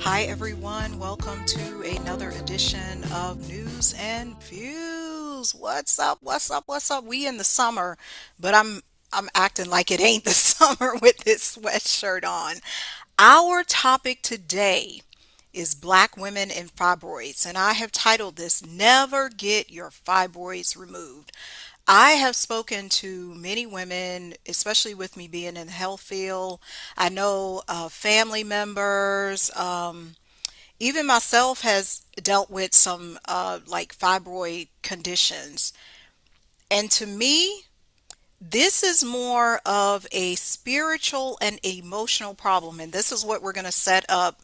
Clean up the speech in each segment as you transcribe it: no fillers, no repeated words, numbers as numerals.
Hi, everyone. Welcome to another edition of News and Views. What's up? What's up? What's up? We in the summer, but I'm acting like it ain't the summer with this sweatshirt on. Our topic today is Black women and fibroids, and I have titled this Never Get Your Fibroids Removed. I have spoken to many women, especially with me being in the health field. I know family members, even myself has dealt with some like fibroid conditions. And to me, this is more of a spiritual and emotional problem. And this is what we're going to set up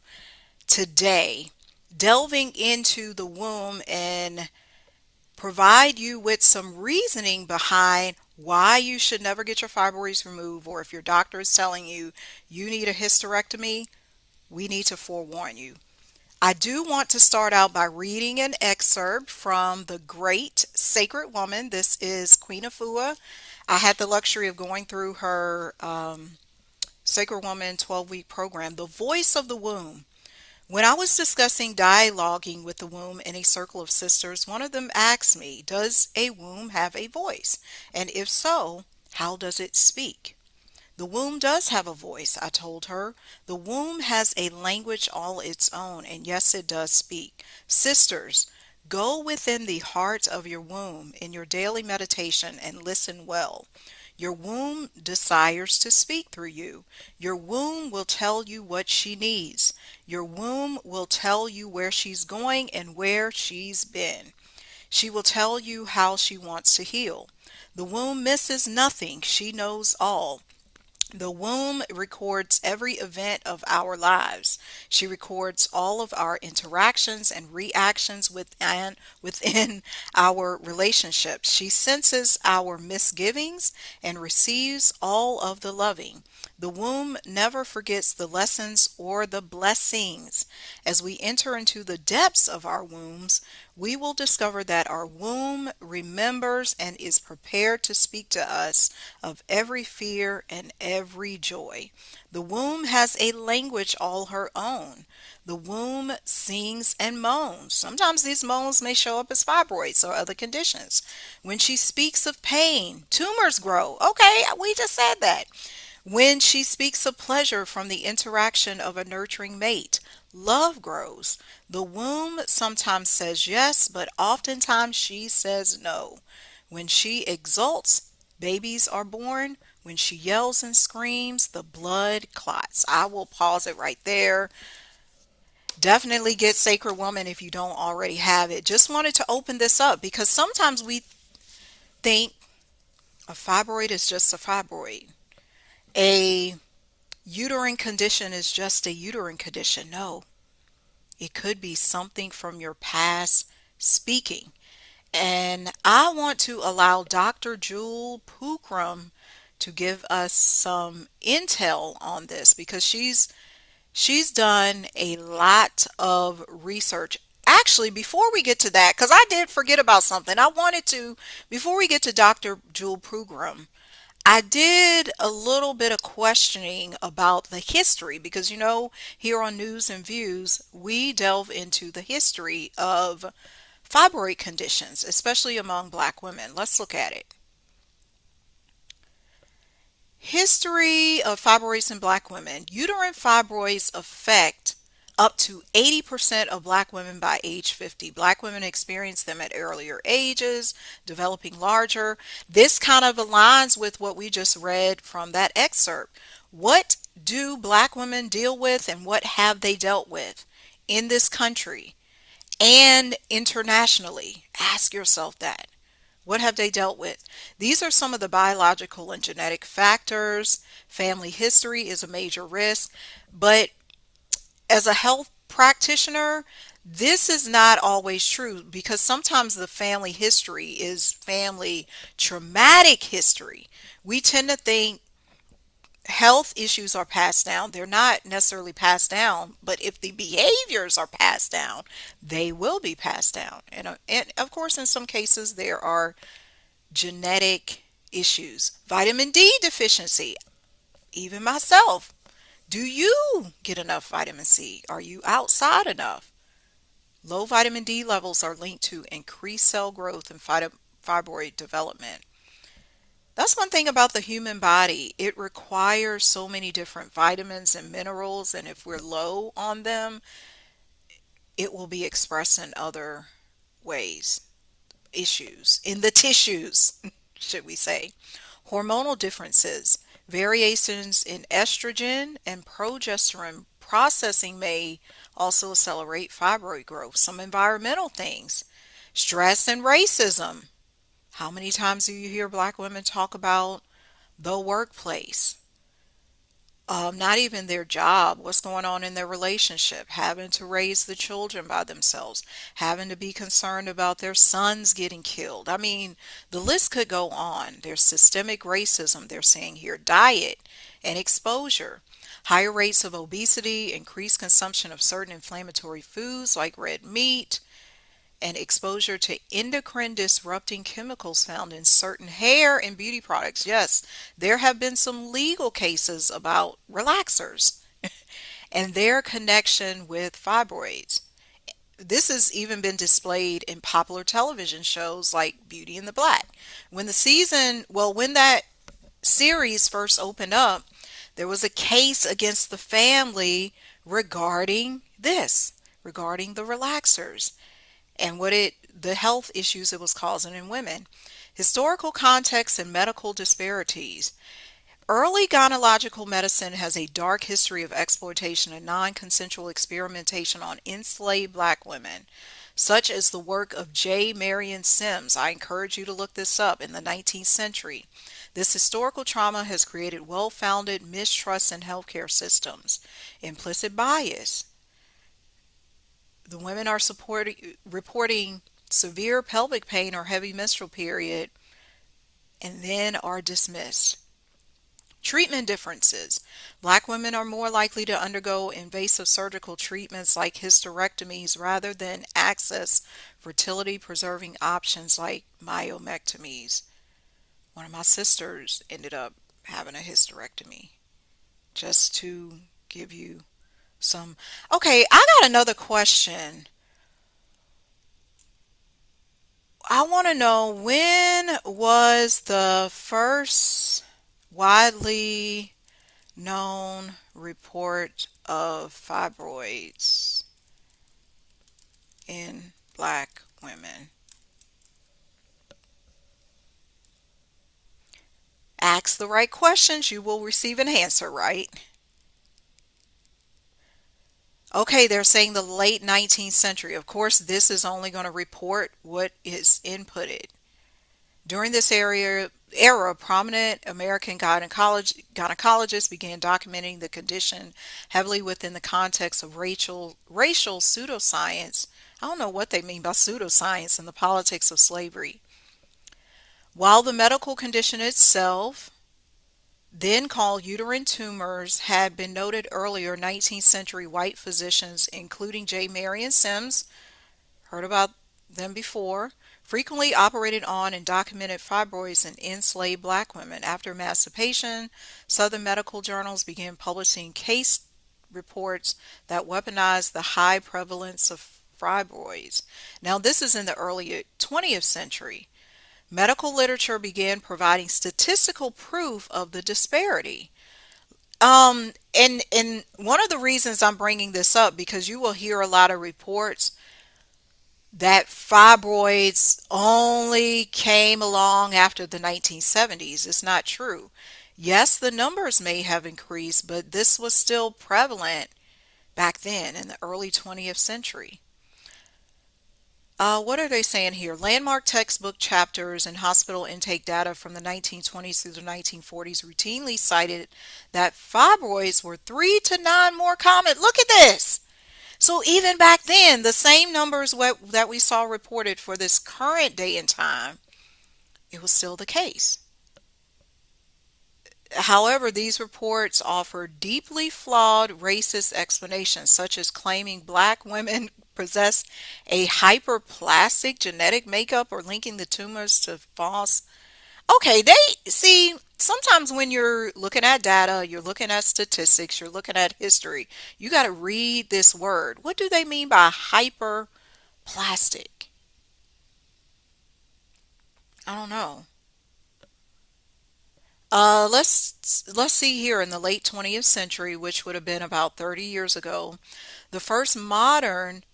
today, delving into the womb and provide you with some reasoning behind why you should never get your fibroids removed, or if your doctor is telling you you need a hysterectomy, we need to forewarn you. I do want to start out by reading an excerpt from The Great Sacred Woman. This is Queen Afua. I had the luxury of going through her Sacred Woman 12-week program, The Voice of the Womb. When I was discussing dialoguing with the womb in a circle of sisters, one of them asked me, does a womb have a voice? And if so, how does it speak? The womb does have a voice, I told her. The womb has a language all its own, and yes, it does speak. Sisters, go within the heart of your womb in your daily meditation and listen well. Your womb desires to speak through you. Your womb will tell you what she needs. Your womb will tell you where she's going and where she's been. She will tell you how she wants to heal. The womb misses nothing. She knows all. The womb records every event of our lives. She records all of our interactions and reactions within our relationships. She senses our misgivings and receives all of the loving. The womb never forgets the lessons or the blessings. As we enter into the depths of our wombs, we will discover that our womb remembers and is prepared to speak to us of every fear and every joy. The womb has a language all her own. The womb sings and moans. Sometimes these moans may show up as fibroids or other conditions. When she speaks of pain, tumors grow. Okay, we just said that. When she speaks of pleasure from the interaction of a nurturing mate, love grows. The womb sometimes says yes, but oftentimes she says no. When she exults, babies are born. When she yells and screams, the blood clots. I will pause it right there. Definitely get Sacred Woman if you don't already have it. Just wanted to open this up because sometimes we think a fibroid is just a fibroid. A uterine condition is just a uterine condition. No, it could be something from your past speaking. And I want to allow Dr. Jewel Pookrum to give us some intel on this because she's done a lot of research. Actually, before we get to that, because I did forget about something, I wanted to, before we get to Dr. Jewel Pookrum, I did a little bit of questioning about the history because, here on News and Views, we delve into the history of fibroid conditions, especially among Black women. Let's look at it. History of fibroids in Black women. Uterine fibroids affect up to 80% of Black women by age 50. Black women experience them at earlier ages, developing larger. This kind of aligns with what we just read from that excerpt. What do Black women deal with and what have they dealt with in this country and internationally? Ask yourself that. What have they dealt with? These are some of the biological and genetic factors. Family history is a major risk, but as a health practitioner, this is not always true because sometimes the family history is family traumatic history. We tend to think health issues are passed down. They're not necessarily passed down, but if the behaviors are passed down, they will be passed down. And of course, in some cases, there are genetic issues. Vitamin D deficiency, even myself, Do you get enough vitamin C? Are you outside enough? Low vitamin D levels are linked to increased cell growth and fibroid development. That's one thing about the human body. It requires so many different vitamins and minerals, and if we're low on them, it will be expressed in other ways, issues, in the tissues, should we say. Hormonal differences, variations in estrogen and progesterone processing may also accelerate fibroid growth. Some environmental things, stress and racism. How many times do you hear black women talk about the workplace? Not even their job, what's going on in their relationship, having to raise the children by themselves, having to be concerned about their sons getting killed. I mean, the list could go on. There's systemic racism, they're saying here, diet and exposure, higher rates of obesity, increased consumption of certain inflammatory foods like red meat, and exposure to endocrine disrupting chemicals found in certain hair and beauty products. Yes, there have been some legal cases about relaxers and their connection with fibroids. This has even been displayed in popular television shows like Beauty and the Black. When that series first opened up, there was a case against the family regarding this, regarding the relaxers and the health issues it was causing in women. Historical context and medical disparities. Early gynecological medicine has a dark history of exploitation and non-consensual experimentation on enslaved black women, such as the work of J. Marion Sims. I encourage you to look this up in the 19th century. This historical trauma has created well-founded mistrust in healthcare systems, implicit bias. The women are reporting severe pelvic pain or heavy menstrual period and then are dismissed. Treatment differences. Black women are more likely to undergo invasive surgical treatments like hysterectomies rather than access fertility preserving options like myomectomies. One of my sisters ended up having a hysterectomy, just to give you some. Okay, I got another question. I want to know, when was the first widely known report of fibroids in black women? Ask the right questions, you will receive an answer, right? Okay, they're saying the late 19th century. Of course, this is only going to report what is inputted. During this era, prominent American gynecologists began documenting the condition heavily within the context of racial pseudoscience. I don't know what they mean by pseudoscience and the politics of slavery. While the medical condition itself, then called uterine tumors, had been noted earlier, 19th century white physicians, including J. Marion Sims, heard about them before, frequently operated on and documented fibroids in enslaved black women. After emancipation, Southern medical journals began publishing case reports that weaponized the high prevalence of fibroids. Now, this is in the early 20th century. Medical literature began providing statistical proof of the disparity. And one of the reasons I'm bringing this up, because you will hear a lot of reports that fibroids only came along after the 1970s. It's not true. Yes, the numbers may have increased, but this was still prevalent back then in the early 20th century. What are they saying here? Landmark textbook chapters and hospital intake data from the 1920s through the 1940s routinely cited that fibroids were 3 to 9 more common. Look at this. So even back then, the same numbers that we saw reported for this current day and time, it was still the case. However, these reports offer deeply flawed racist explanations, such as claiming black women possess a hyperplastic genetic makeup or linking the tumors to false Okay, they see sometimes when you're looking at data, you're looking at statistics, you're looking at history, you got to read this word. What do they mean by hyperplastic? I don't know. Let's see here in the late 20th century, which would have been about 30 years ago, the first modern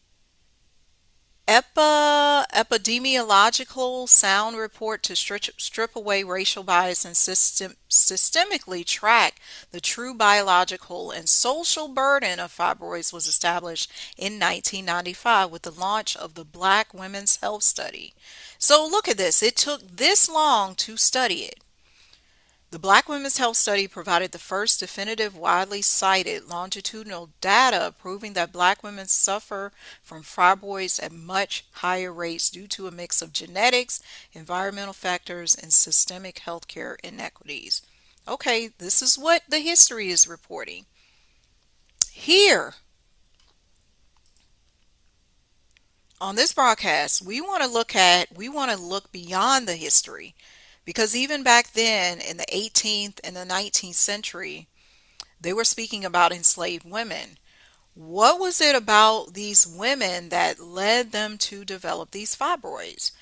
epidemiological sound report to strip away racial bias and systemically track the true biological and social burden of fibroids was established in 1995 with the launch of the Black Women's Health Study. So look at this. It took this long to study it. The Black Women's Health Study provided the first definitive, widely cited longitudinal data proving that black women suffer from fibroids at much higher rates due to a mix of genetics, environmental factors, and systemic healthcare inequities. Okay, this is what the history is reporting. Here on this broadcast, we want to look beyond the history because even back then in the 18th and the 19th century, they were speaking about enslaved women. What was it about these women that led them to develop these fibroids?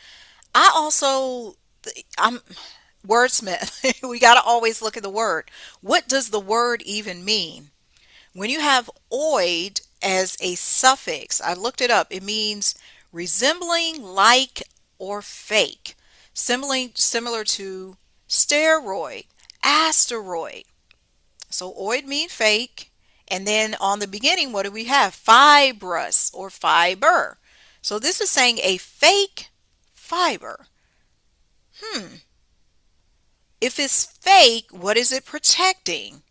I also, I'm wordsmith. We got to always look at the word. What does the word even mean? When you have oid as a suffix, I looked it up. It means resembling, like, or fake. Similar to steroid, asteroid. So oid mean fake. And then on the beginning, what do we have? Fibrous or fiber. So this is saying a fake fiber. If it's fake, what is it protecting?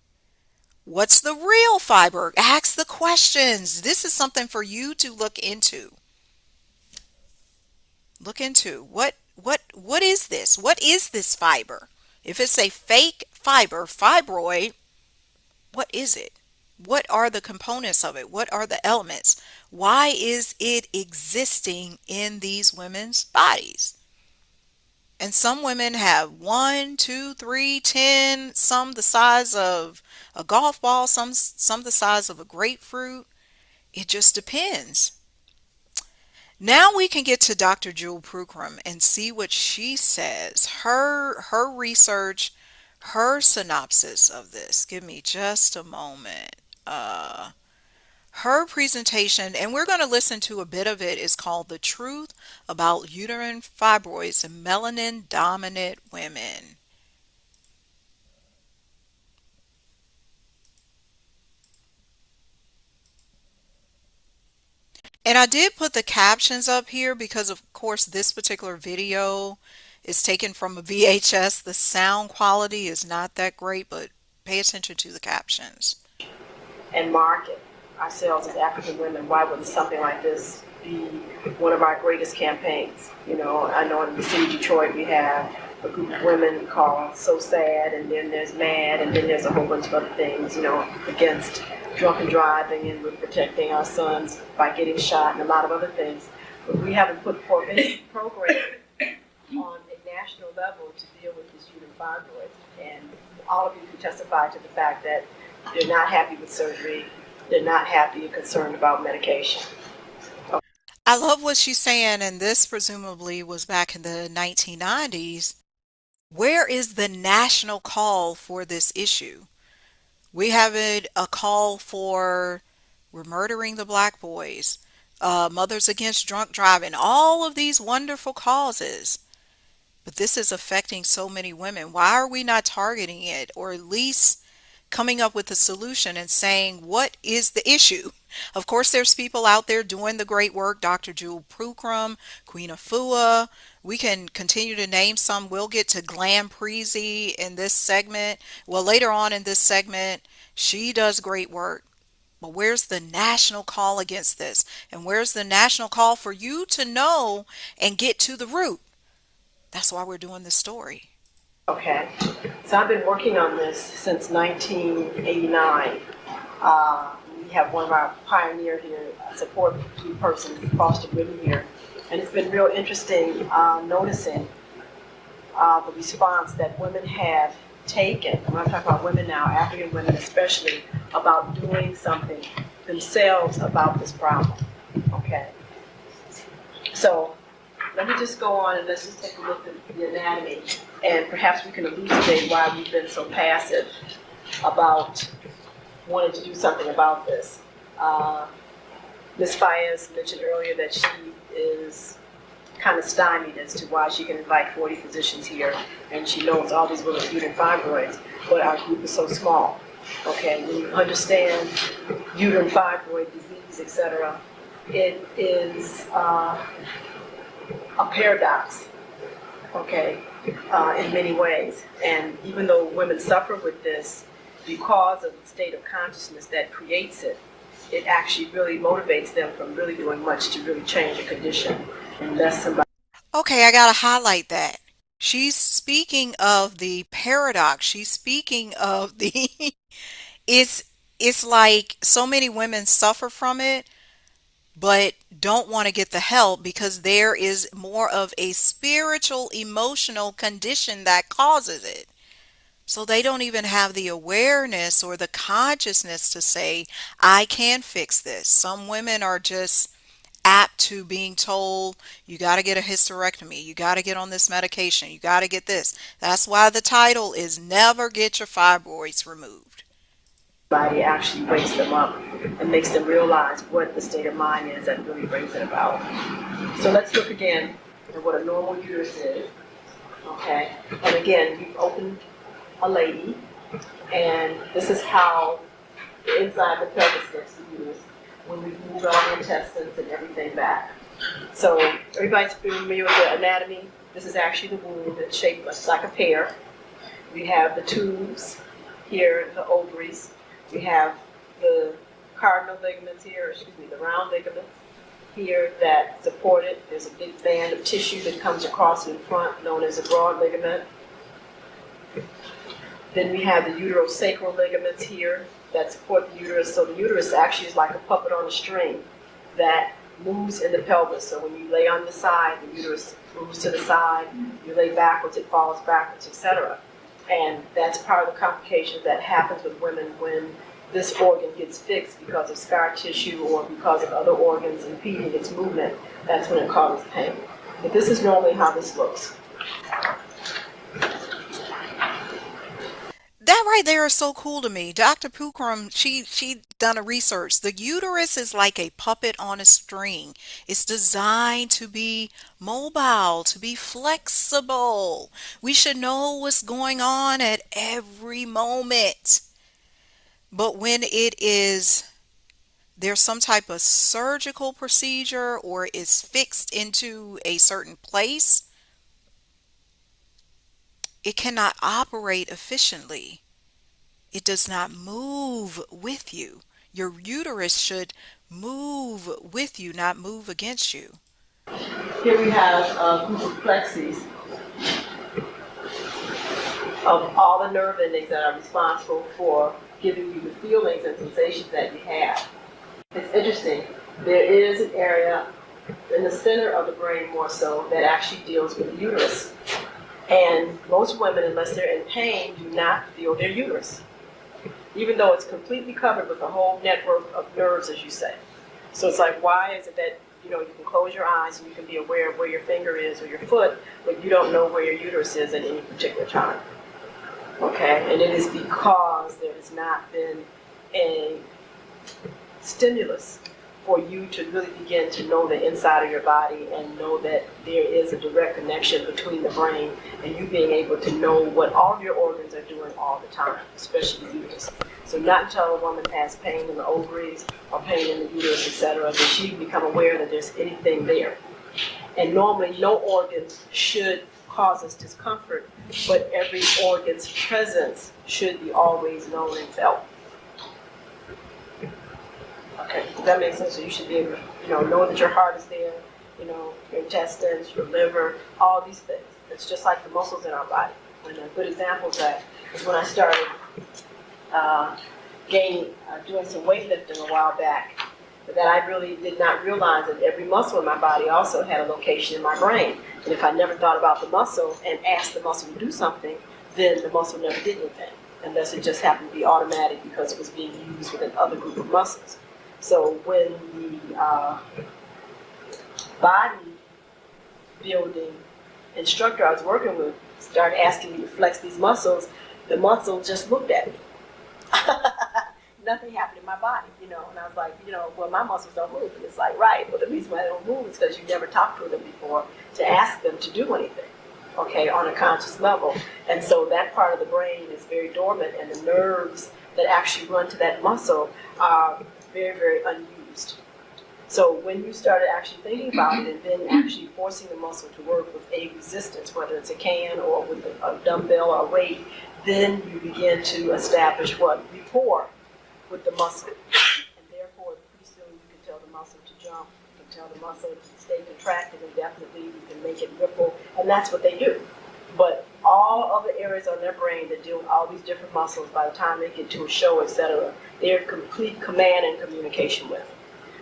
What's the real fiber? Ask the questions. This is something for you to look into. Look into what is this? What is this fiber? If it's a fake fiber, fibroid, what is it? What are the components of it? What are the elements? Why is it existing in these women's bodies? And some women have one, two, three, 10, some the size of a golf ball, some the size of a grapefruit. It just depends. Now we can get to Dr. Jewel Prukram and see what she says. Her research, her synopsis of this. Give me just a moment. Her presentation, and we're going to listen to a bit of it, is called The Truth About Uterine Fibroids in Melanin Dominant Women. And I did put the captions up here because, of course, this particular video is taken from a VHS. The sound quality is not that great, but pay attention to the captions. And market ourselves as African women, why would something like this be one of our greatest campaigns? You know, I know in the city of Detroit we have a group of women called So Sad, and then there's Mad, and then there's a whole bunch of other things, you know, against drunken driving, and we're protecting our sons by getting shot and a lot of other things. But we haven't put forth any program on a national level to deal with this uterine fibroid. And all of you can testify to the fact that they're not happy with surgery. They're not happy and concerned about medication. I love what she's saying, and this presumably was back in the 1990s. Where is the national call for this issue? We have a call for we're murdering the black boys, Mothers Against Drunk Driving, all of these wonderful causes. But this is affecting so many women. Why are we not targeting it, or at least coming up with a solution and saying, what is the issue? Of course, there's people out there doing the great work. Dr. Jewel Prukram, Queen Afua. We can continue to name some. We'll get to Glam Preezy in this segment. Well, later on in this segment, she does great work. But where's the national call against this? And where's the national call for you to know and get to the root? That's why we're doing this story. Okay, so I've been working on this since 1989. We have one of our pioneer here, support person, Foster Whitten here, and it's been real interesting noticing the response that women have taken, I'm not talking about women now, African women especially, about doing something themselves about this problem. Okay? So let me just go on and let's just take a look at the anatomy, and perhaps we can elucidate why we've been so passive about wanting to do something about this. Ms. Fayez mentioned earlier that she is kind of stymied as to why she can invite 40 physicians here, and she knows all these women with uterine fibroids, but our group is so small. Okay, when you understand uterine fibroid disease, etc., it is a paradox, okay, in many ways. And even though women suffer with this, because of the state of consciousness that creates it, it actually really motivates them from really doing much to really change a condition. Unless somebody. Okay, I gotta highlight that. She's speaking of the paradox. She's speaking of the it's it's like so many women suffer from it but don't want to get the help because there is more of a spiritual emotional condition that causes it. So they don't even have the awareness or the consciousness to say, I can fix this. Some women are just apt to being told, you got to get a hysterectomy, you got to get on this medication, you got to get this. That's why the title is Never Get Your Fibroids Removed. Body actually wakes them up and makes them realize what the state of mind is that really brings it about. So let's look again at what a normal uterus is. Okay, and again, you open a lady, and this is how the inside the pelvis looks the uterus when we move all the intestines and everything back. So everybody's familiar with the anatomy. This is actually the womb. It's shaped much like a pear. We have the tubes here, the ovaries. We have the cardinal ligaments here, the round ligaments here that support it. There's a big band of tissue that comes across in front, known as a broad ligament. Then we have the uterosacral ligaments here that support the uterus. So the uterus actually is like a puppet on a string that moves in the pelvis. So when you lay on the side, the uterus moves to the side. You lay backwards, it falls backwards, etc. And that's part of the complication that happens with women when this organ gets fixed because of scar tissue or because of other organs impeding its movement. That's when it causes pain. But this is normally how this looks. That right there is so cool to me. Dr. Pukram, she done a research. The uterus is like a puppet on a string. It's designed to be mobile, to be flexible. We should know what's going on at every moment. But when it is there's some type of surgical procedure or is fixed into a certain place, it cannot operate efficiently. It does not move with you. Your uterus should move with you, not move against you. Here we have a group of plexes of all the nerve endings that are responsible for giving you the feelings and sensations that you have. It's interesting. There is an area in the center of the brain more so that actually deals with the uterus. And most women, unless they're in pain, do not feel their uterus, even though it's completely covered with a whole network of nerves, as you say. So it's like, why is it that you can close your eyes and you can be aware of where your finger is or your foot, but you don't know where your uterus is at any particular time? Okay, and it is because there has not been a stimulus for you to really begin to know the inside of your body and know that there is a direct connection between the brain and you being able to know what all of your organs are doing all the time, especially the uterus. So not until a woman has pain in the ovaries or pain in the uterus, etc., does she become aware that there's anything there. And normally no organ should cause us discomfort, but every organ's presence should be always known and felt. Okay, does that make sense? So you should be able to, know that your heart is there, your intestines, your liver, all these things. It's just like the muscles in our body. And a good example of that is when I started doing some weightlifting a while back. that I really did not realize that every muscle in my body also had a location in my brain. And if I never thought about the muscle and asked the muscle to do something, then the muscle never did anything, unless it just happened to be automatic because it was being used with another group of muscles. So when the body building instructor I was working with started asking me to flex these muscles, the muscle just looked at me. Nothing happened in my body, and I was like, well, my muscles don't move. And it's like, right, well, the reason why they don't move is because you never talked to them before to ask them to do anything, okay, on a conscious level. And so that part of the brain is very dormant, and the nerves that actually run to that muscle are very, very unused. So when you started actually thinking about it and then actually forcing the muscle to work with a resistance, whether it's a can or with a dumbbell or a weight, then you begin to establish what? Rapport with the muscle. And therefore, pretty soon you can tell the muscle to jump, you can tell the muscle to stay contracted indefinitely, you can make it ripple, and that's what they do. But all other areas on their brain that deal with all these different muscles, by the time they get to a show, etc., they're in complete command and communication with.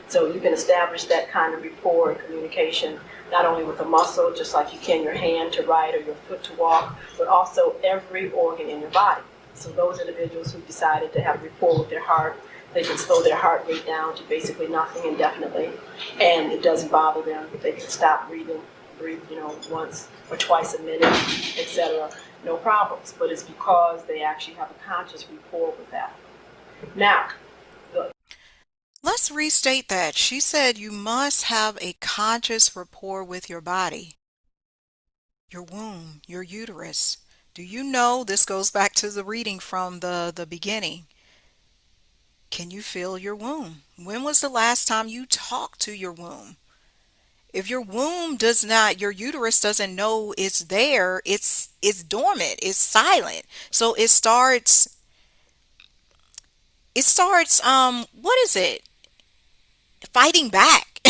So you can establish that kind of rapport and communication, not only with the muscle, just like you can your hand to write or your foot to walk, but also every organ in your body. So those individuals who decided to have rapport with their heart, they can slow their heart rate down to basically nothing indefinitely, and it doesn't bother them. They can stop breathing, breathe, once or twice a minute, etc. No problems. But it's because they actually have a conscious rapport with that. Now, the Let's restate that. She said you must have a conscious rapport with your body, your womb, your uterus. Do you know this goes back to the reading from the beginning? Can you feel your womb? When was the last time you talked to your womb? If your womb does not, your uterus doesn't know it's there, it's dormant, it's silent. So it starts what is it? Fighting back.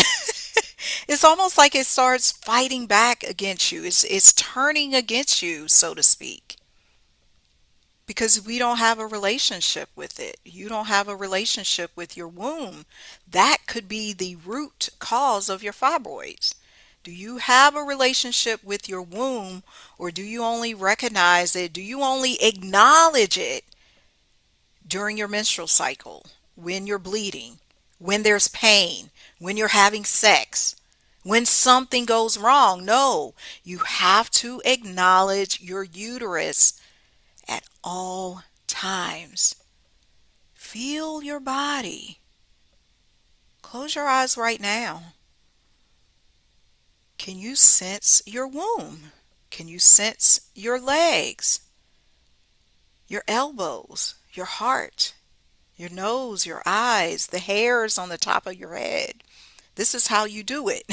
It's almost like it starts fighting back against you. It's turning against you, so to speak. Because we don't have a relationship with it. You don't have a relationship with your womb. That could be the root cause of your fibroids. Do you have a relationship with your womb, or do you only recognize it? Do you only acknowledge it during your menstrual cycle, when you're bleeding, when there's pain, when you're having sex, when something goes wrong? No, you have to acknowledge your uterus at all times. Feel your body. Close your eyes right now. Can you sense your womb? Can you sense your legs, your elbows, your heart, your nose, your eyes, the hairs on the top of your head? This is how you do it.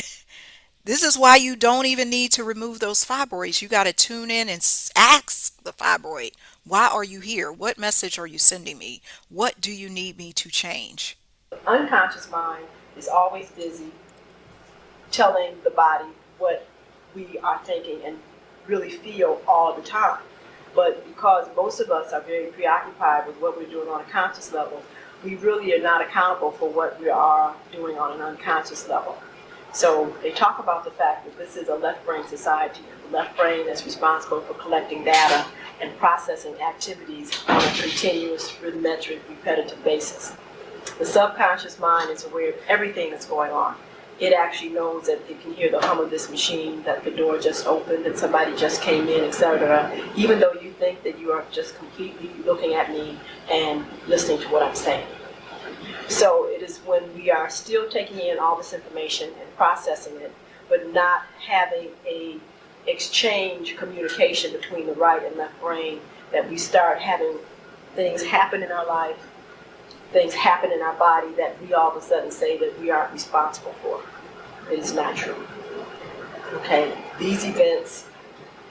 This is why you don't even need to remove those fibroids. You got to tune in and ask the fibroid, why are you here? What message are you sending me? What do you need me to change? unconscious mind is always busy telling the body what we are thinking and really feel all the time. But because most of us are very preoccupied with what we're doing on a conscious level, we really are not accountable for what we are doing on an unconscious level. So they talk about the fact that this is a left brain society. The left brain is responsible for collecting data and processing activities on a continuous, rhythmic, repetitive basis. The subconscious mind is aware of everything that's going on. It actually knows that it can hear the hum of this machine, that the door just opened, that somebody just came in, etc. Even though you think that you are just completely looking at me and listening to what I'm saying. So it is when we are still taking in all this information and processing it, but not having a exchange communication between the right and left brain, that we start having things happen in our life, things happen in our body that we all of a sudden say that we aren't responsible for. It is not true. Okay, these events,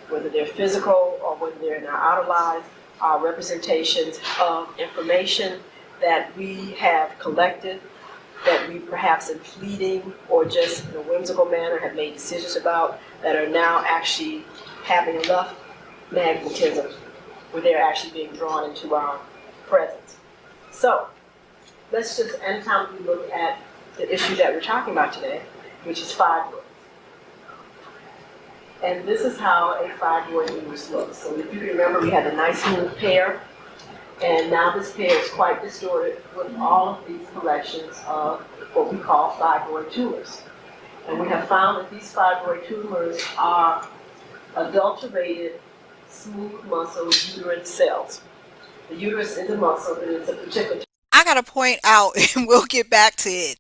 whether they're physical or whether they're in our outer lives, are representations of information that we have collected, that we perhaps in fleeting or just in a whimsical manner have made decisions about, that are now actually having enough magnetism where they're actually being drawn into our presence. So, let's just, anytime we look at the issue that we're talking about today, which is fibroids. And this is how a fibroid uterus looks. So if you remember, we had a nice smooth pair, and now this pair is quite distorted with all of these collections of what we call fibroid tumors. And we have found that these fibroid tumors are adulterated, smooth muscle uterine cells. The uterus is a muscle, but it's a particular. I gotta point out, and we'll get back to it.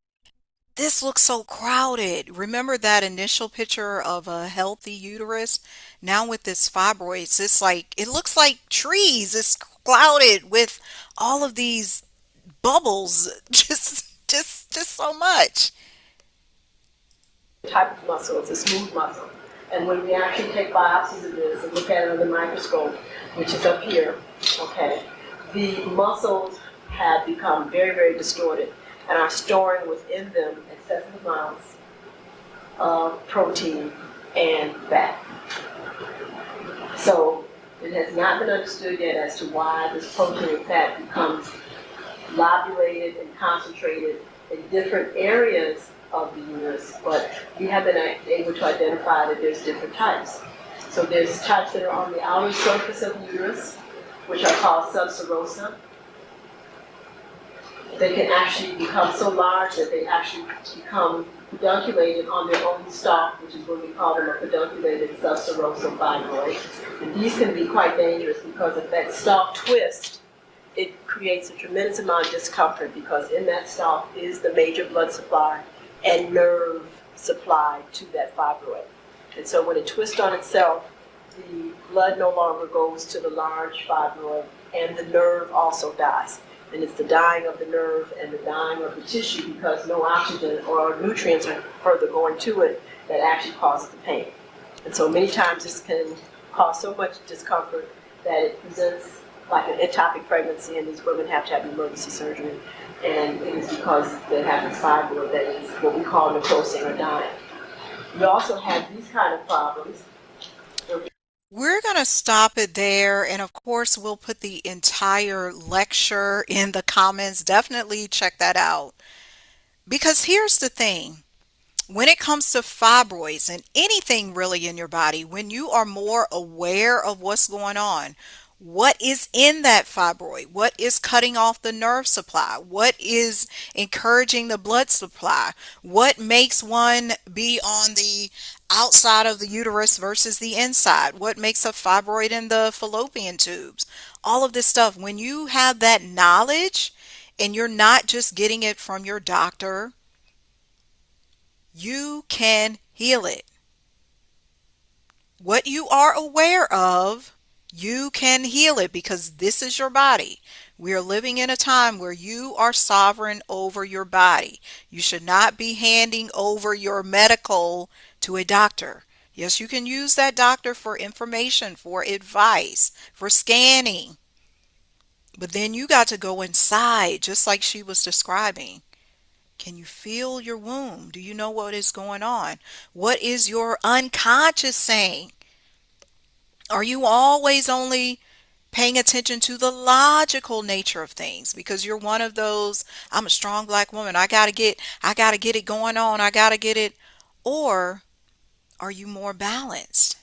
This looks so crowded. Remember that initial picture of a healthy uterus? Now with this fibroids, it's like it looks like trees. It's clouded with all of these bubbles. Just so much. Type of muscle. It's a smooth muscle. And when we actually take biopsies of this and look at it under the microscope, which is up here, okay, the muscles have become very, very distorted and are storing within them excessive amounts of protein and fat. So it has not been understood yet as to why this protein and fat becomes lobulated and concentrated in different areas of the uterus, but we have been able to identify that there's different types. So there's types that are on the outer surface of the uterus, which are called subserosa. They can actually become so large that they actually become pedunculated on their own stalk, which is what we call them a pedunculated subserosal fibroid. And these can be quite dangerous because if that stalk twists, it creates a tremendous amount of discomfort because in that stalk is the major blood supply and nerve supply to that fibroid. And so when it twists on itself, the blood no longer goes to the large fibroid and the nerve also dies. And it's the dying of the nerve and the dying of the tissue because no oxygen or nutrients are further going to it that actually causes the pain. And so many times this can cause so much discomfort that it presents like an ectopic pregnancy, and these women have to have emergency surgery. And it is because they have this fibroid that is what we call necrosing or dying. We also have these kind of problems. We're going to stop it there. And of course, we'll put the entire lecture in the comments. Definitely check that out. Because here's the thing. When it comes to fibroids and anything really in your body, when you are more aware of what's going on, what is in that fibroid, what is cutting off the nerve supply, what is encouraging the blood supply, what makes one be on the outside of the uterus versus the inside, what makes a fibroid in the fallopian tubes, all of this stuff. When you have that knowledge and you're not just getting it from your doctor, you can heal it. What you are aware of, you can heal it because this is your body. We are living in a time where you are sovereign over your body. You should not be handing over your medical to a doctor. Yes, you can use that doctor for information, for advice, for scanning. But then you got to go inside, just like she was describing. Can you feel your womb? Do you know what is going on? What is your unconscious saying? Are you always only paying attention to the logical nature of things because you're one of those, I'm a strong black woman. I got to get it going on. I got to get it. Or are you more balanced?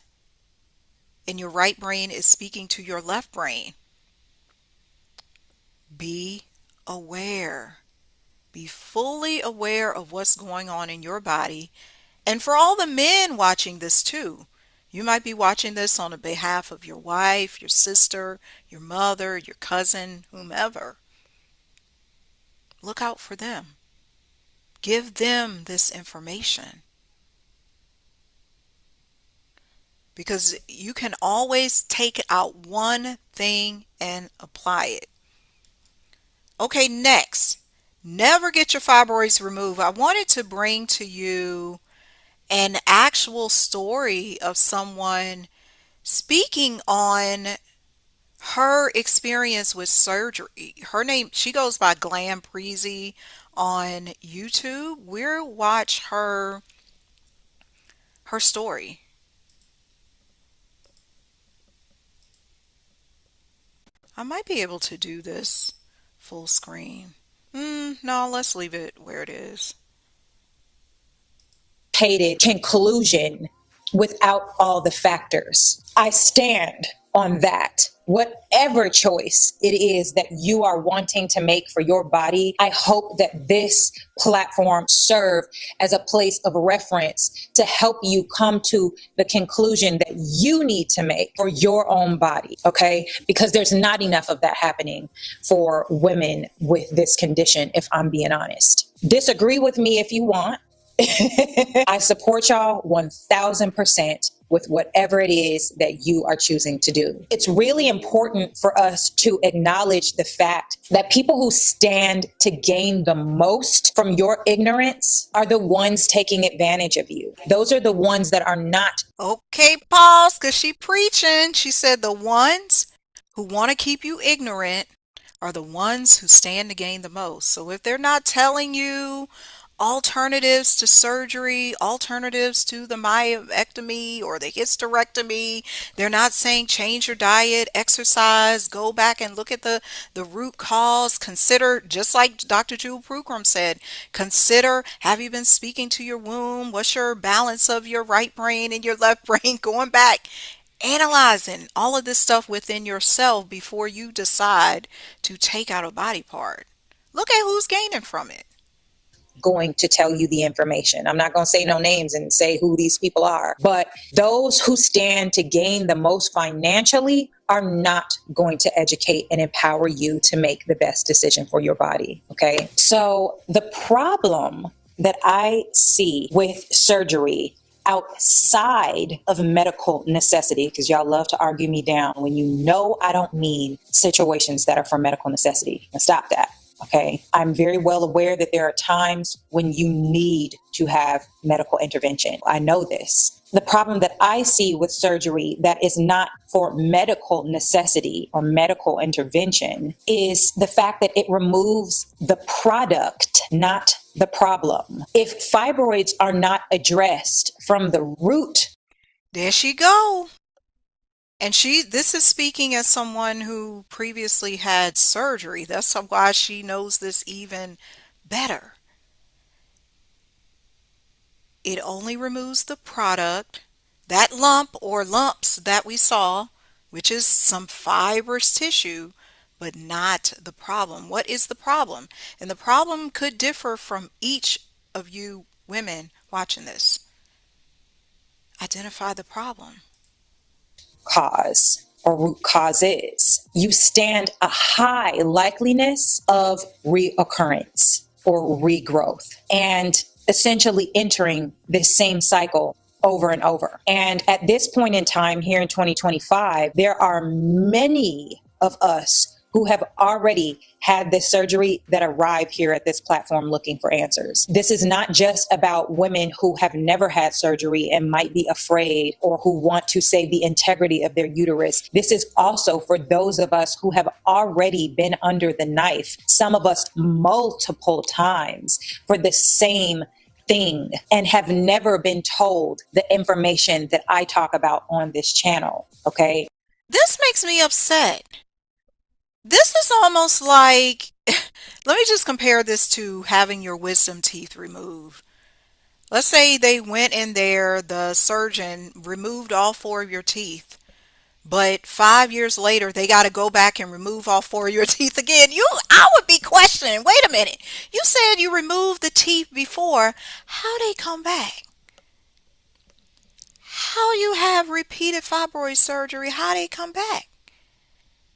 And your right brain is speaking to your left brain. Be aware. Be fully aware of what's going on in your body. And for all the men watching this too, you might be watching this on the behalf of your wife, your sister, your mother, your cousin, whomever. Look out for them. Give them this information because you can always take out one thing and apply it. Okay, next. Never get your fibroids removed. I wanted to bring to you an actual story of someone speaking on her experience with surgery. Her name, she goes by Glam Preezy on YouTube. We'll watch her story. I might be able to do this full screen. No, let's leave it where it is. educated conclusion without all the factors. I stand on that. Whatever choice it is that you are wanting to make for your body, I hope that this platform serve as a place of reference to help you come to the conclusion that you need to make for your own body, okay? Because there's not enough of that happening for women with this condition, if I'm being honest. Disagree with me if you want. I support y'all 1000% with whatever it is that you are choosing to do. It's really important for us to acknowledge the fact that people who stand to gain the most from your ignorance are the ones taking advantage of you. Those are the ones that are not. Okay, pause, because she preaching. She said the ones who want to keep you ignorant are the ones who stand to gain the most. So if they're not telling you alternatives to surgery, alternatives to the myectomy or the hysterectomy, they're not saying change your diet, exercise, go back and look at the root cause, consider, just like Dr. Jewel Prukram said, consider, have you been speaking to your womb? What's your balance of your right brain and your left brain? Going back, analyzing all of this stuff within yourself before you decide to take out a body part. Look at who's gaining from it. Going to tell you the information. I'm not going to say no names and say who these people are, but those who stand to gain the most financially are not going to educate and empower you to make the best decision for your body. Okay. So the problem that I see with surgery outside of medical necessity, because y'all love to argue me down when you know I don't mean situations that are for medical necessity. Now stop that. Okay. I'm very well aware that there are times when you need to have medical intervention. I know this. The problem that I see with surgery that is not for medical necessity or medical intervention is the fact that it removes the product, not the problem. If fibroids are not addressed from the root. There she go. And this is speaking as someone who previously had surgery. That's why she knows this even better. It only removes the product, that lump or lumps that we saw, which is some fibrous tissue, but not the problem. What is the problem? And the problem could differ from each of you women watching this. Identify the problem. Cause or root causes, you stand a high likeliness of reoccurrence or regrowth and essentially entering this same cycle over and over. And at this point in time here in 2025, there are many of us who have already had this surgery that arrive here at this platform looking for answers. This is not just about women who have never had surgery and might be afraid or who want to save the integrity of their uterus. This is also for those of us who have already been under the knife, some of us multiple times, for the same thing and have never been told the information that I talk about on this channel. Okay. This makes me upset. This is almost like, let me just compare this to having your wisdom teeth removed. Let's say they went in there, the surgeon removed all four of your teeth, but 5 years later, they got to go back and remove all four of your teeth again. I would be questioning, wait a minute, you said you removed the teeth before, how they come back? How you have repeated fibroid surgery, how they come back?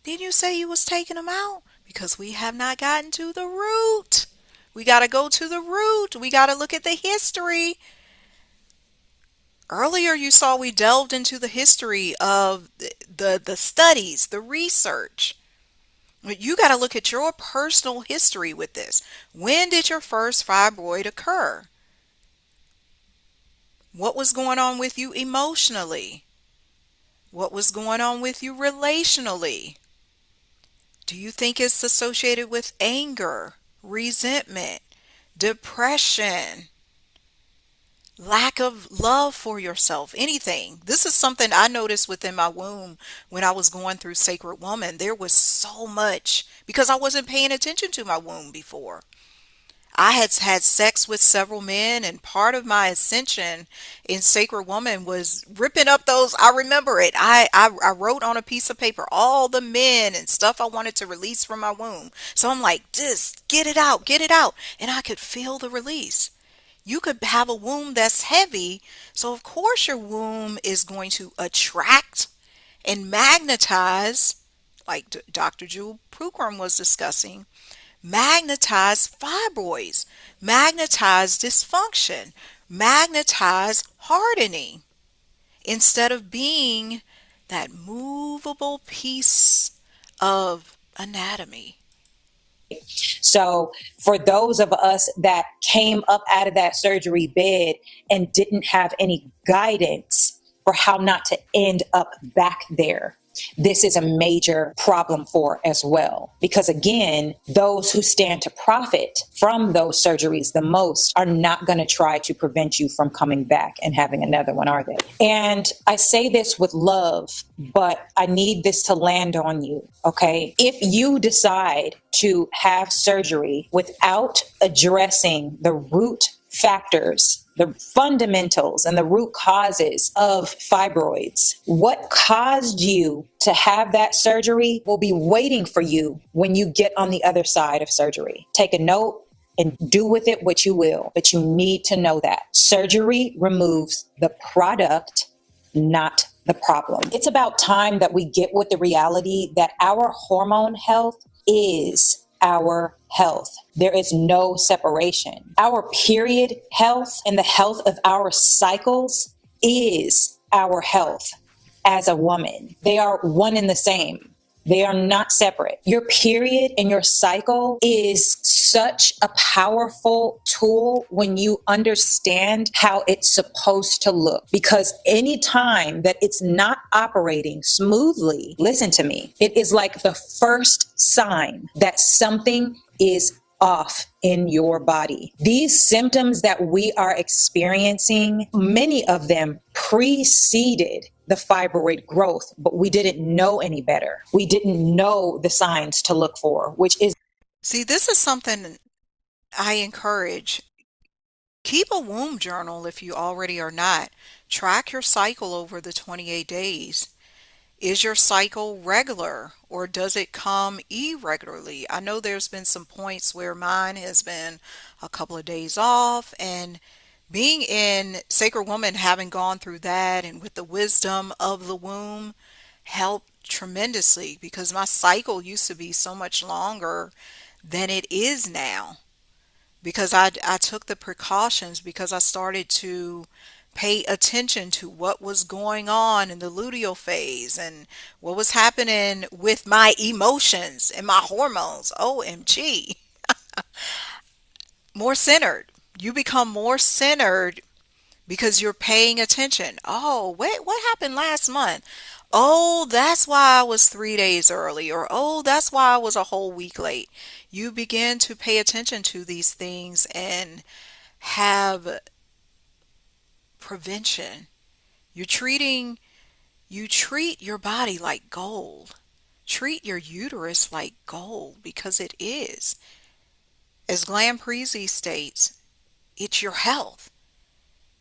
Didn't you say you was taking them out? Because we have not gotten to the root. We got to go to the root. We got to look at the history. Earlier you saw we delved into the history of the studies, the research. You got to look at your personal history with this. When did your first fibroid occur? What was going on with you emotionally? What was going on with you relationally? Do you think it's associated with anger, resentment, depression, lack of love for yourself, anything? This is something I noticed within my womb when I was going through Sacred Woman. There was so much because I wasn't paying attention to my womb before. I had had sex with several men, and part of my ascension in Sacred Woman was ripping up those. I remember it. I wrote on a piece of paper all the men and stuff I wanted to release from my womb. So I'm like, just get it out, get it out. And I could feel the release. You could have a womb that's heavy, so of course your womb is going to attract and magnetize, like Dr. Jewel Pookrum was discussing, magnetize fibroids, magnetize dysfunction, magnetize hardening, instead of being that movable piece of anatomy. So for those of us that came up out of that surgery bed and didn't have any guidance for how not to end up back there, this is a major problem for as well. Because again, those who stand to profit from those surgeries the most are not going to try to prevent you from coming back and having another one, are they? And I say this with love, but I need this to land on you, okay? If you decide to have surgery without addressing the root factors, the fundamentals and the root causes of fibroids, what caused you to have that surgery will be waiting for you when you get on the other side of surgery. Take a note and do with it what you will, but you need to know that surgery removes the product, not the problem. It's about time that we get with the reality that our hormone health is our health. There is no separation. Our period health and the health of our cycles is our health as a woman. They are one and the same. They are not separate. Your period and your cycle is such a powerful tool when you understand how it's supposed to look. Because anytime that it's not operating smoothly, listen to me, it is like the first sign that something is off in your body. These symptoms that we are experiencing, many of them preceded the fibroid growth, but we didn't know any better. We didn't know the signs to look for, which is. See, this is something I encourage. Keep a womb journal if you already are not. Track your cycle over the 28 days. Is your cycle regular or does it come irregularly? I know there's been some points where mine has been a couple of days off, and being in Sacred Woman, having gone through that and with the wisdom of the womb, helped tremendously because my cycle used to be so much longer than it is now because I took the precautions because I started to pay attention to what was going on in the luteal phase and what was happening with my emotions and my hormones. OMG. More centered. You become more centered because you're paying attention. Oh, wait, what happened last month? Oh, that's why I was 3 days early, or oh, that's why I was a whole week late. You begin to pay attention to these things and have prevention. You're treating, you treat your body like gold. Treat your uterus like gold because it is. As Glam Prezi states, it's your health.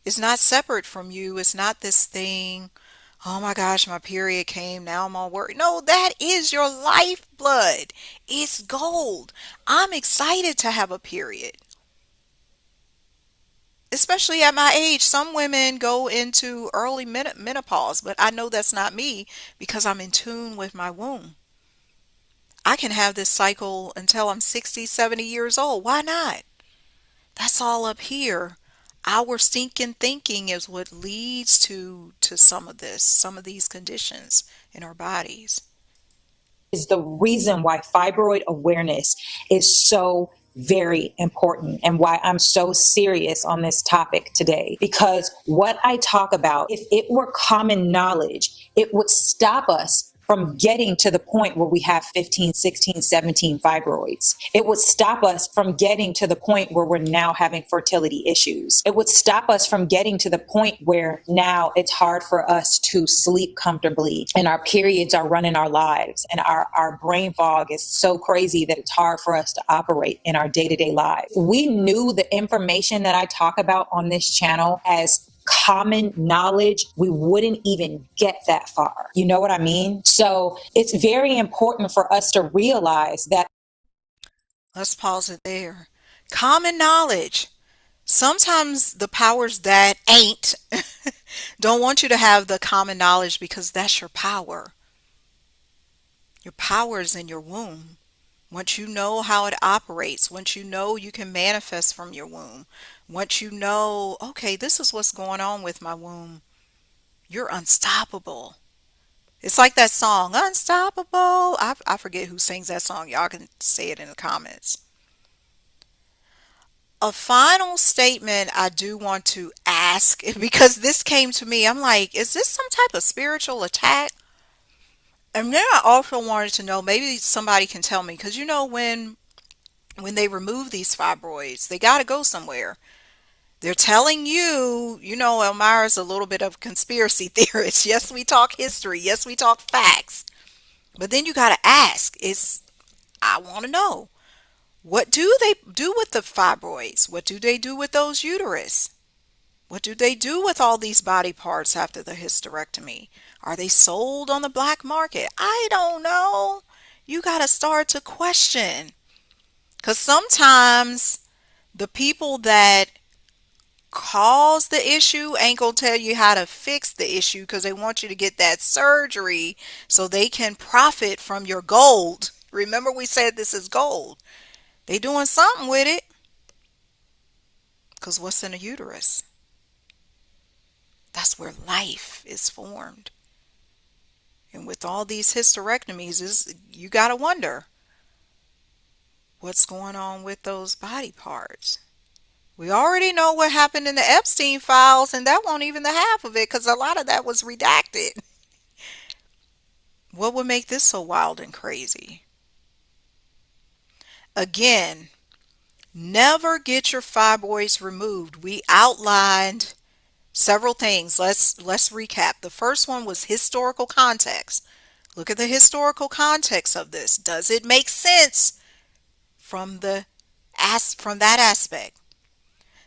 It's not separate from you. It's not this thing, oh my gosh, my period came, now I'm all worried. No, that is your lifeblood. It's gold. I'm excited to have a period. Especially at my age, some women go into early menopause, but I know that's not me because I'm in tune with my womb. I can have this cycle until I'm 60, 70 years old. Why not? That's all up here. Our stinking thinking is what leads to some of this, some of these conditions in our bodies. Is the reason why fibroid awareness is so very important and why I'm so serious on this topic today. Because what I talk about, if it were common knowledge, it would stop us from getting to the point where we have 15, 16, 17 fibroids. It would stop us from getting to the point where we're now having fertility issues. It would stop us from getting to the point where now it's hard for us to sleep comfortably and our periods are running our lives and our brain fog is so crazy that it's hard for us to operate in our day-to-day lives. We knew the information that I talk about on this channel as common knowledge, we wouldn't even get that far. You know what I mean? So it's very important for us to realize that. Let's pause it there. Common knowledge. Sometimes the powers that ain't don't want you to have the common knowledge because that's your power. Your power is in your womb. Once you know how it operates, once you know you can manifest from your womb, once you know, okay, this is what's going on with my womb, you're unstoppable. It's like that song, Unstoppable. I forget who sings that song. Y'all can say it in the comments. A final statement I do want to ask because this came to me. I'm like, is this some type of spiritual attack? And then I also wanted to know, maybe somebody can tell me, because when they remove these fibroids, they got to go somewhere. They're telling you, Elmira's a little bit of a conspiracy theorist. Yes, we talk history. Yes, we talk facts. But then you got to ask, I want to know, what do they do with the fibroids? What do they do with those uterus? What do they do with all these body parts after the hysterectomy? Are they sold on the black market? I don't know. You got to start to question. Because sometimes the people that cause the issue ain't gonna tell you how to fix the issue because they want you to get that surgery so they can profit from your gold. Remember we said this is gold. They doing something with it because what's in a uterus? That's where life is formed. And with all these hysterectomies, you gotta wonder what's going on with those body parts. We already know what happened in the Epstein files, and that won't even the half of it because a lot of that was redacted. What would make this so wild and crazy? Again, never get your fibroids removed. We outlined several things. Let's recap. The first one was historical context. Look at the historical context of this. Does it make sense from from that aspect?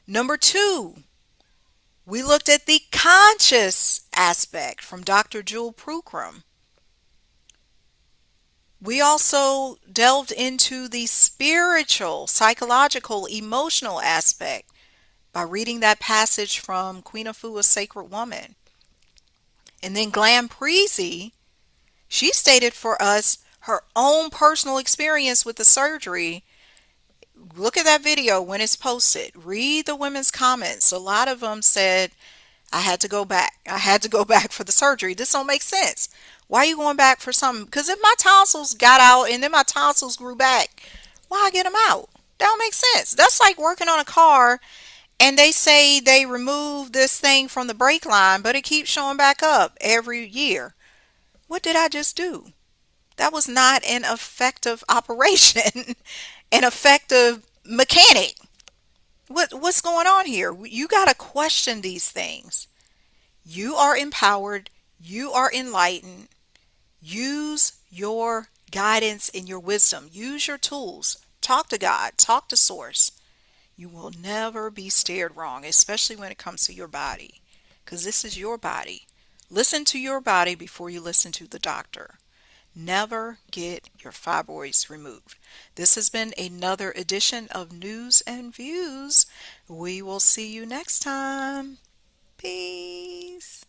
Number two, we looked at the conscious aspect from Dr. Jewel Prukram. We also delved into the spiritual, psychological, emotional aspect by reading that passage from Queen Afua's Sacred Woman. And then Glam Preezy, she stated for us her own personal experience with the surgery. Look at that video when it's posted. Read the women's comments. A lot of them said, I had to go back. I had to go back for the surgery. This don't make sense. Why are you going back for something? Because if my tonsils got out and then my tonsils grew back, why get them out? That don't make sense. That's like working on a car and they say they remove this thing from the brake line, but it keeps showing back up every year. What did I just do? That was not an effective operation, an effective mechanic. What's going on here? You got to question these things. You are empowered. You are enlightened. Use your guidance and your wisdom. Use your tools. Talk to God. Talk to Source. You will never be steered wrong, especially when it comes to your body, because this is your body. Listen to your body before you listen to the doctor. Never get your fibroids removed. This has been another edition of News and Views. We will see you next time. Peace.